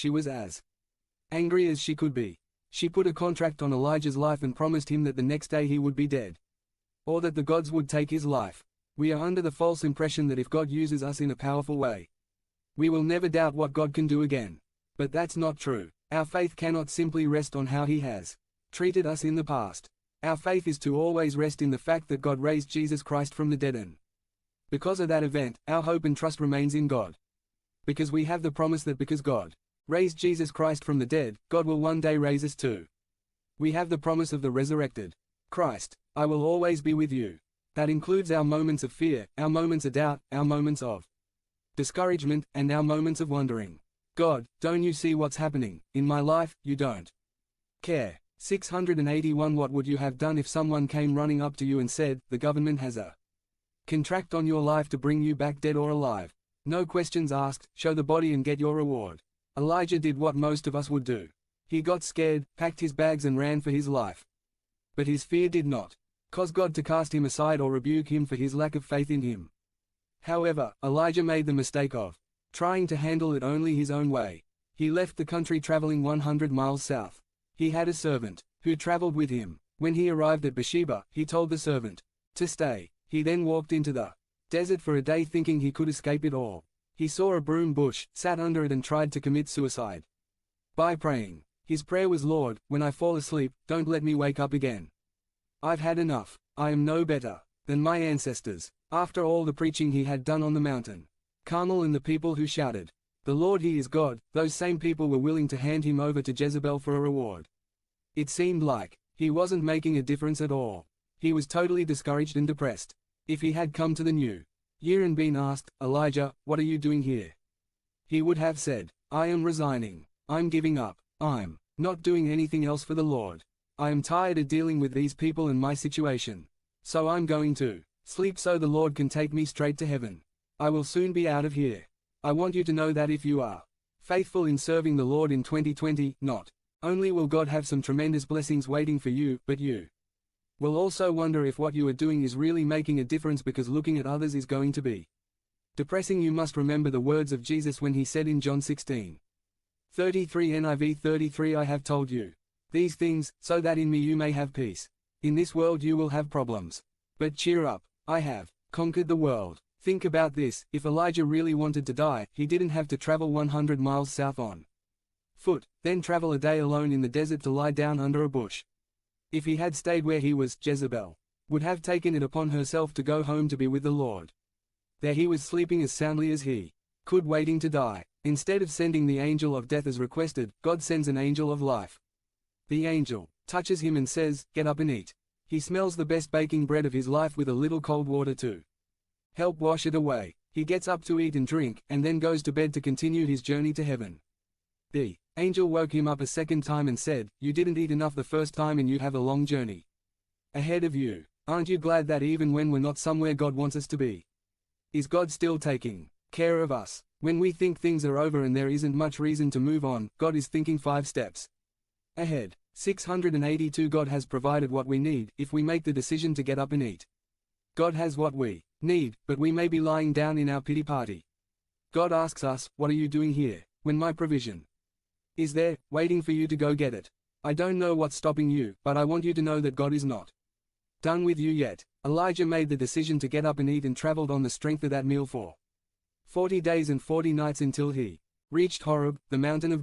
she was as angry as she could be. She put a contract on Elijah's life and promised him that the next day he would be dead, or that the gods would take his life. We are under the false impression that if God uses us in a powerful way, we will never doubt what God can do again. But that's not true. Our faith cannot simply rest on how He has treated us in the past. Our faith is to always rest in the fact that God raised Jesus Christ from the dead, and because of that event, our hope and trust remains in God. Because we have the promise that because God raised Jesus Christ from the dead, God will one day raise us too. We have the promise of the resurrected Christ. I will always be with you. That includes our moments of fear, our moments of doubt, our moments of discouragement, and our moments of wondering, God, don't you see what's happening in my life? You don't care. 681 What would you have done if someone came running up to you and said, the government has a contract on your life to bring you back dead or alive? No questions asked, show the body and get your reward. Elijah did what most of us would do. He got scared, packed his bags and ran for his life. But his fear did not cause God to cast him aside or rebuke him for his lack of faith in him. However, Elijah made the mistake of trying to handle it only his own way. He left the country traveling 100 miles south. He had a servant who traveled with him. When he arrived at Beersheba, he told the servant to stay. He then walked into the desert for a day thinking he could escape it all. He saw a broom bush, sat under it and tried to commit suicide by praying. His prayer was, Lord, when I fall asleep, don't let me wake up again. I've had enough. I am no better than my ancestors. After all the preaching he had done on the mountain Carmel and the people who shouted, the Lord, He is God, those same people were willing to hand him over to Jezebel for a reward. It seemed like he wasn't making a difference at all. He was totally discouraged and depressed. If he had come to the new year and been asked, Elijah, what are you doing here? He would have said, I am resigning. I'm giving up. I'm not doing anything else for the Lord. I am tired of dealing with these people and my situation. So I'm going to sleep so the Lord can take me straight to heaven. I will soon be out of here. I want you to know that if you are faithful in serving the Lord in 2020, not only will God have some tremendous blessings waiting for you, but you will also wonder if what you are doing is really making a difference, because looking at others is going to be depressing. You must remember the words of Jesus when he said in John 16:33 NIV 33, I have told you these things, so that in me you may have peace. In this world you will have problems. But cheer up, I have conquered the world. Think about this, if Elijah really wanted to die, he didn't have to travel 100 miles south on foot, then travel a day alone in the desert to lie down under a bush. If he had stayed where he was, Jezebel would have taken it upon herself to go home to be with the Lord. There he was sleeping as soundly as he could, waiting to die. Instead of sending the angel of death as requested, God sends an angel of life. The angel touches him and says, get up and eat. He smells the best baking bread of his life with a little cold water to help wash it away. He gets up to eat and drink, and then goes to bed to continue his journey to heaven. The angel woke him up a second time and said, you didn't eat enough the first time and you have a long journey ahead of you. Aren't you glad that even when we're not somewhere God wants us to be, is God still taking care of us? When we think things are over and there isn't much reason to move on, God is thinking 5 steps ahead. 682 God has provided what we need, if we make the decision to get up and eat. God has what we need, but we may be lying down in our pity party. God asks us, what are you doing here, when my provision is there, waiting for you to go get it? I don't know what's stopping you, but I want you to know that God is not done with you yet. Elijah made the decision to get up and eat and traveled on the strength of that meal for 40 days and 40 nights until he reached Horeb, the mountain of